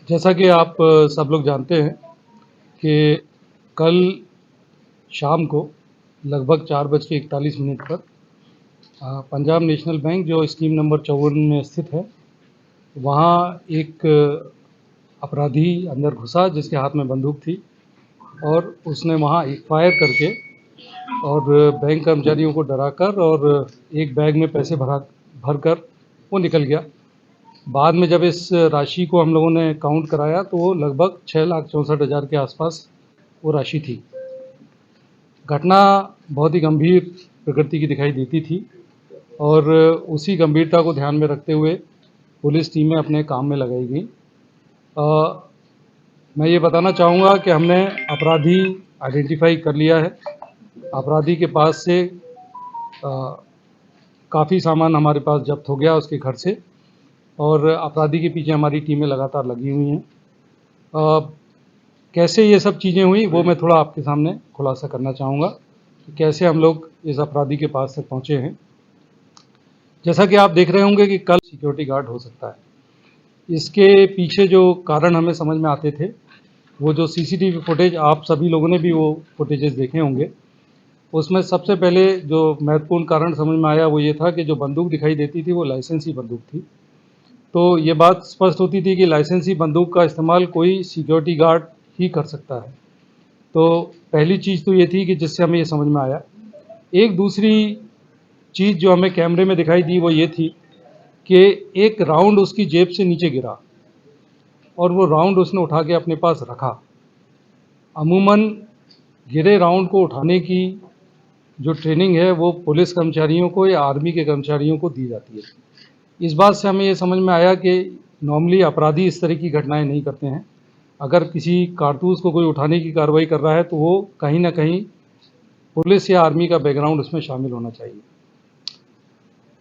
जैसा कि आप सब लोग जानते हैं कि कल शाम को लगभग 4:41 पर पंजाब नेशनल बैंक जो स्कीम नंबर 54 में स्थित है, वहाँ एक अपराधी अंदर घुसा जिसके हाथ में बंदूक थी और उसने वहाँ एक फायर करके और बैंक कर्मचारियों को डराकर और एक बैग में पैसे भरकर वो निकल गया। बाद में जब इस राशि को हम लोगों ने काउंट कराया तो वो लगभग 6,64,000 के आसपास वो राशि थी। घटना बहुत ही गंभीर प्रकृति की दिखाई देती थी और उसी गंभीरता को ध्यान में रखते हुए पुलिस टीमें अपने काम में लगाई गई। मैं ये बताना चाहूँगा कि हमने अपराधी आइडेंटिफाई कर लिया है। अपराधी के पास से काफ़ी सामान हमारे पास जब्त हो गया उसके घर से और अपराधी के पीछे हमारी टीमें लगातार लगी हुई हैं। कैसे ये सब चीज़ें हुई वो मैं थोड़ा आपके सामने खुलासा करना चाहूँगा कि कैसे हम लोग इस अपराधी के पास तक पहुँचे हैं। जैसा कि आप देख रहे होंगे कि कल सिक्योरिटी गार्ड हो सकता है, इसके पीछे जो कारण हमें समझ में आते थे, वो जो सीसीटीवी फुटेज आप सभी लोगों ने भी वो फुटेजेस देखे होंगे, उसमें सबसे पहले जो महत्वपूर्ण कारण समझ में आया वो ये था कि जो बंदूक दिखाई देती थी वो लाइसेंसी बंदूक थी। तो ये बात स्पष्ट होती थी कि लाइसेंसी बंदूक का इस्तेमाल कोई सिक्योरिटी गार्ड ही कर सकता है। तो पहली चीज़ तो ये थी कि जिससे हमें ये समझ में आया। एक दूसरी चीज़ जो हमें कैमरे में दिखाई दी वो ये थी कि एक राउंड उसकी जेब से नीचे गिरा और वो राउंड उसने उठा के अपने पास रखा। अमूमन गिरे राउंड को उठाने की जो ट्रेनिंग है वो पुलिस कर्मचारियों को या आर्मी के कर्मचारियों को दी जाती है। इस बात से हमें ये समझ में आया कि नॉर्मली अपराधी इस तरह की घटनाएं नहीं करते हैं। अगर किसी कारतूस को कोई उठाने की कार्रवाई कर रहा है तो वो कहीं ना कहीं पुलिस या आर्मी का बैकग्राउंड उसमें शामिल होना चाहिए।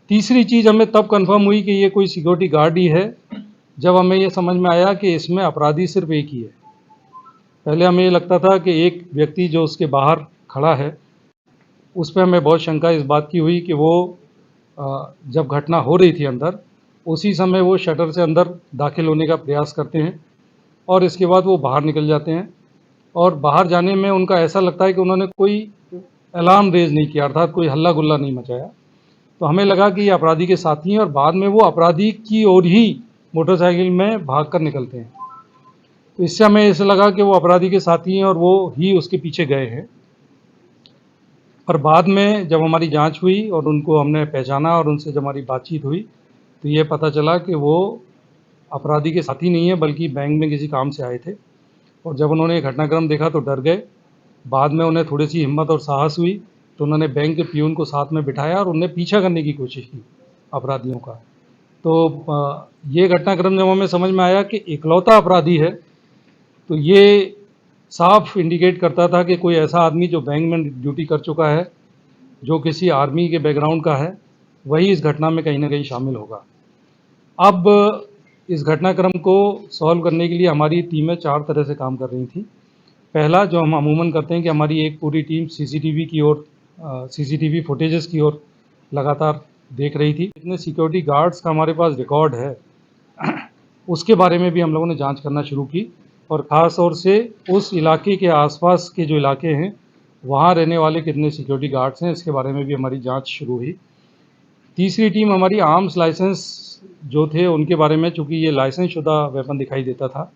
तीसरी चीज़ हमें तब कंफर्म हुई कि ये कोई सिक्योरिटी गार्ड ही है जब हमें ये समझ में आया कि इसमें अपराधी सिर्फ एक ही है। पहले हमें ये लगता था कि एक व्यक्ति जो उसके बाहर खड़ा है उस पर हमें बहुत शंका इस बात की हुई कि वो जब घटना हो रही थी अंदर, उसी समय वो शटर से अंदर दाखिल होने का प्रयास करते हैं और इसके बाद वो बाहर निकल जाते हैं और बाहर जाने में उनका ऐसा लगता है कि उन्होंने कोई अलार्म रेज नहीं किया, अर्थात कोई हल्ला गुल्ला नहीं मचाया। तो हमें लगा कि ये अपराधी के साथी हैं और बाद में वो अपराधी की ओर ही मोटरसाइकिल में भाग कर निकलते हैं। तो इससे हमें ऐसा लगा कि वो अपराधी के साथी हैं और वो ही उसके पीछे गए हैं। पर बाद में जब हमारी जांच हुई और उनको हमने पहचाना और उनसे जब हमारी बातचीत हुई तो ये पता चला कि वो अपराधी के साथी नहीं है बल्कि बैंक में किसी काम से आए थे और जब उन्होंने घटनाक्रम देखा तो डर गए। बाद में उन्हें थोड़ी सी हिम्मत और साहस हुई तो उन्होंने बैंक के पियून को साथ में बिठाया और उन्हें पीछा करने की कोशिश की अपराधियों का। तो ये घटनाक्रम जब हमें समझ में आया कि इकलौता अपराधी है तो ये साफ इंडिकेट करता था कि कोई ऐसा आदमी जो बैंक में ड्यूटी कर चुका है, जो किसी आर्मी के बैकग्राउंड का है, वही इस घटना में कहीं ना कहीं शामिल होगा। अब इस घटनाक्रम को सॉल्व करने के लिए हमारी टीमें 4 तरह से काम कर रही थी। पहला जो हम अमूमन करते हैं कि हमारी एक पूरी टीम सीसीटीवी की ओर सीसीटीवी फुटेजेस की ओर लगातार देख रही थी। जितने सिक्योरिटी गार्ड्स का हमारे पास रिकॉर्ड है उसके बारे में भी हम लोगों ने जांच करना शुरू की और ख़ास तौर से उस इलाके के आसपास के जो इलाके हैं वहाँ रहने वाले कितने सिक्योरिटी गार्ड्स हैं इसके बारे में भी हमारी जांच शुरू हुई। तीसरी टीम हमारी आर्म्स लाइसेंस जो थे उनके बारे में, चूँकि ये लाइसेंस शुदा वेपन दिखाई देता था,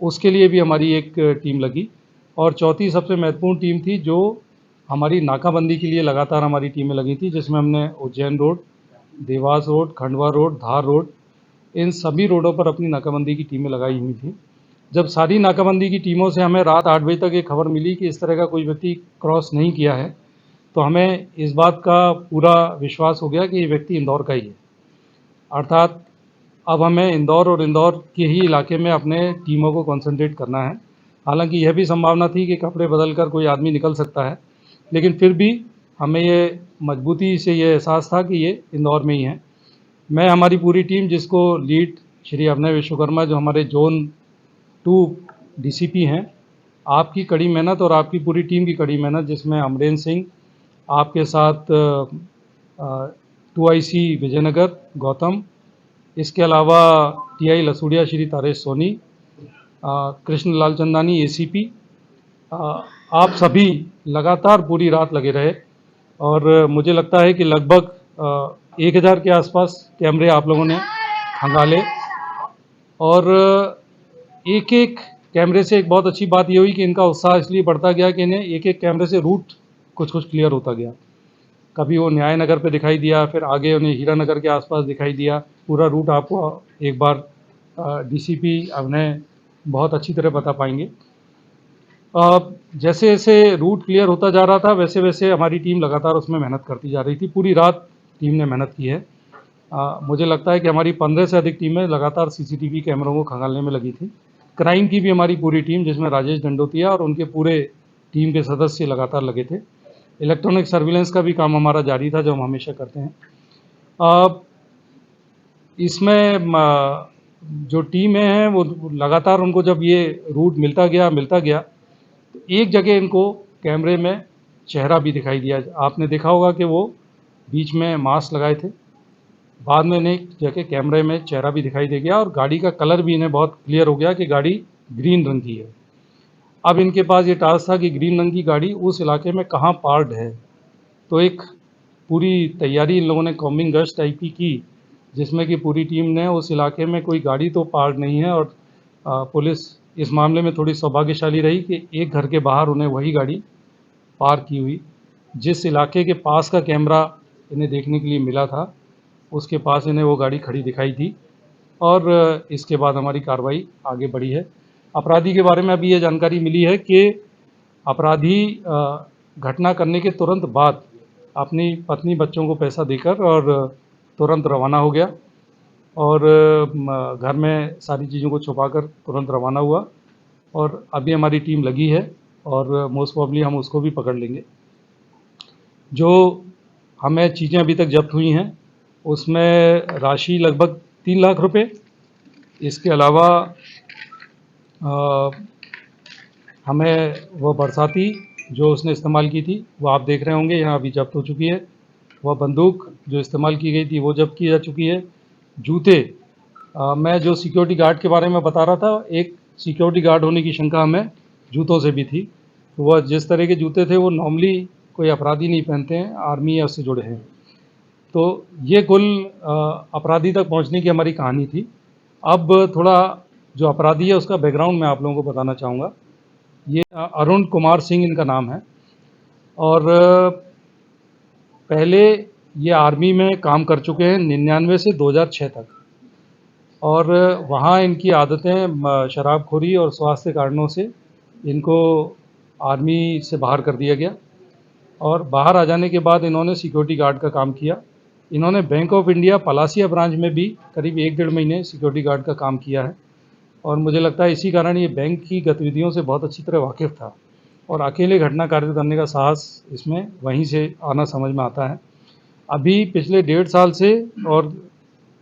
उसके लिए भी हमारी एक टीम लगी। और चौथी सबसे महत्वपूर्ण टीम थी जो हमारी नाकाबंदी के लिए लगातार हमारी टीमें लगी थी, जिसमें हमने Ujjain road, Dewas road, Khandwa road, Dhar road, इन सभी रोडों पर अपनी नाकाबंदी की टीमें लगाई हुई थी। जब सारी नाकाबंदी की टीमों से हमें रात 8 बजे तक एक खबर मिली कि इस तरह का कोई व्यक्ति क्रॉस नहीं किया है तो हमें इस बात का पूरा विश्वास हो गया कि ये व्यक्ति इंदौर का ही है। अर्थात अब हमें इंदौर और इंदौर के ही इलाके में अपने टीमों को कंसंट्रेट करना है। हालांकि यह भी संभावना थी कि कपड़े बदलकर कोई आदमी निकल सकता है, लेकिन फिर भी हमें ये मजबूती से ये एहसास था कि ये इंदौर में ही है। मैं हमारी पूरी टीम जिसको लीड श्री अभिनय विश्वकर्मा जो हमारे जोन 2 डीसीपी हैं, आपकी कड़ी मेहनत और आपकी पूरी टीम की कड़ी मेहनत, जिसमें अमरेंद्र सिंह, आपके साथ 2IC विजयनगर गौतम, इसके अलावा TI लसूड़िया श्री तारेश सोनी कृष्ण लाल चंदानी एसीपी, आप सभी लगातार पूरी रात लगे रहे और मुझे लगता है कि लगभग 1000 के आसपास कैमरे आप लोगों ने खंगाले और एक एक कैमरे से एक बहुत अच्छी बात ये हुई कि इनका उत्साह इसलिए बढ़ता गया कि इन्हें एक एक कैमरे से रूट कुछ कुछ क्लियर होता गया। कभी वो न्याय नगर पे दिखाई दिया, फिर आगे उन्हें हीरा नगर के आसपास दिखाई दिया। पूरा रूट आपको एक बार डीसीपी उन्हें बहुत अच्छी तरह बता पाएंगे। जैसे जैसे रूट क्लियर होता जा रहा था वैसे वैसे हमारी टीम लगातार उसमें मेहनत करती जा रही थी। पूरी रात टीम ने मेहनत की है। मुझे लगता है कि हमारी 15 से अधिक टीमें लगातार सीसीटीवी कैमरों को खंगालने में लगी थी। क्राइम की भी हमारी पूरी टीम, जिसमें राजेश दंडोतिया और उनके पूरे टीम के सदस्य लगातार लगे थे। इलेक्ट्रॉनिक सर्विलेंस का भी काम हमारा जारी था, जो हम हमेशा करते हैं। इसमें जो टीमें हैं वो लगातार, उनको जब ये रूट मिलता गया तो एक जगह इनको कैमरे में चेहरा भी दिखाई दिया। आपने देखा होगा कि वो बीच में मास्क लगाए थे, बाद में इन्हें एक जगह कैमरे में चेहरा भी दिखाई दे गया और गाड़ी का कलर भी इन्हें बहुत क्लियर हो गया कि गाड़ी ग्रीन रंग की है। अब इनके पास ये टास्क था कि ग्रीन रंग की गाड़ी उस इलाके में कहाँ पार्क्ड है। तो एक पूरी तैयारी इन लोगों ने कॉम्बिंग गश्त टाइप की, जिसमें कि पूरी टीम ने उस इलाके में कोई गाड़ी तो पार्क नहीं है। और पुलिस इस मामले में थोड़ी सौभाग्यशाली रही कि एक घर के बाहर उन्हें वही गाड़ी पार्क की हुई। जिस इलाके के पास का कैमरा इन्हें देखने के लिए मिला था, उसके पास इन्हें वो गाड़ी खड़ी दिखाई थी और इसके बाद हमारी कार्रवाई आगे बढ़ी है। अपराधी के बारे में अभी ये जानकारी मिली है कि अपराधी घटना करने के तुरंत बाद अपनी पत्नी बच्चों को पैसा देकर और तुरंत रवाना हो गया और घर में सारी चीज़ों को छुपाकर तुरंत रवाना हुआ। और अभी हमारी टीम लगी है और मोस्ट प्रॉब्ली हम उसको भी पकड़ लेंगे। जो हमें चीज़ें अभी तक जब्त हुई हैं उसमें राशि लगभग 3 लाख रुपए। इसके अलावा हमें वो बरसाती जो उसने इस्तेमाल की थी वो आप देख रहे होंगे यहाँ अभी जब्त हो चुकी है। वह बंदूक जो इस्तेमाल की गई थी वो जब्त की जा चुकी है। जूते, मैं जो सिक्योरिटी गार्ड के बारे में बता रहा था, एक सिक्योरिटी गार्ड होने की शंका हमें जूतों से भी थी। तो वह जिस तरह के जूते थे वो नॉर्मली कोई अपराधी नहीं पहनते हैं, आर्मी या उससे जुड़े हैं। तो ये कुल अपराधी तक पहुंचने की हमारी कहानी थी। अब थोड़ा जो अपराधी है उसका बैकग्राउंड मैं आप लोगों को बताना चाहूँगा। ये अरुण कुमार सिंह इनका नाम है और पहले ये आर्मी में काम कर चुके हैं 99 से 2006 तक। और वहाँ इनकी आदतें शराबखोरी और स्वास्थ्य कारणों से इनको आर्मी से बाहर कर दिया गया और बाहर आ जाने के बाद इन्होंने सिक्योरिटी गार्ड का काम किया। इन्होंने bank of India Palasia branch में भी करीब 1-1.5 महीने सिक्योरिटी गार्ड का काम किया है और मुझे लगता है इसी कारण ये बैंक की गतिविधियों से बहुत अच्छी तरह वाकिफ़ था और अकेले घटना कार्य करने का साहस इसमें वहीं से आना समझ में आता है। अभी पिछले 1.5 साल से और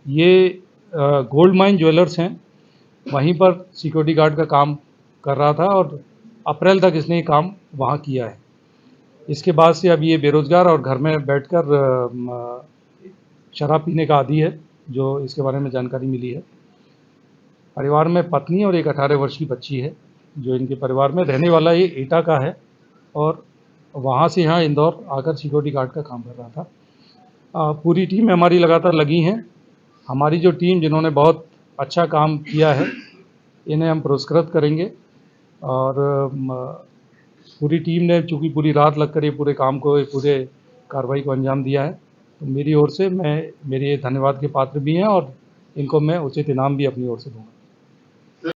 ये गोल्ड माइन ज्वेलर्स हैं, वहीं पर सिक्योरिटी गार्ड का काम कर रहा था और अप्रैल तक इसने ये काम वहाँ किया है। इसके बाद से अब ये बेरोज़गार और घर में बैठकर शराब पीने का आदी है, जो इसके बारे में जानकारी मिली है। परिवार में पत्नी और एक 18 वर्ष की बच्ची है, जो इनके परिवार में रहने वाला ये एटा का है और वहाँ से यहाँ इंदौर आकर सिक्योरिटी गार्ड का काम कर रहा था। पूरी टीम हमारी लगातार लगी हैं। हमारी जो टीम जिन्होंने बहुत अच्छा काम किया है, इन्हें हम पुरस्कृत करेंगे और पूरी टीम ने चूँकि पूरी रात लगकर ये पूरे काम को, पूरे कार्रवाई को अंजाम दिया है, तो मेरी ओर से मेरे धन्यवाद के पात्र भी हैं और इनको मैं उचित इनाम भी अपनी ओर से दूँगा।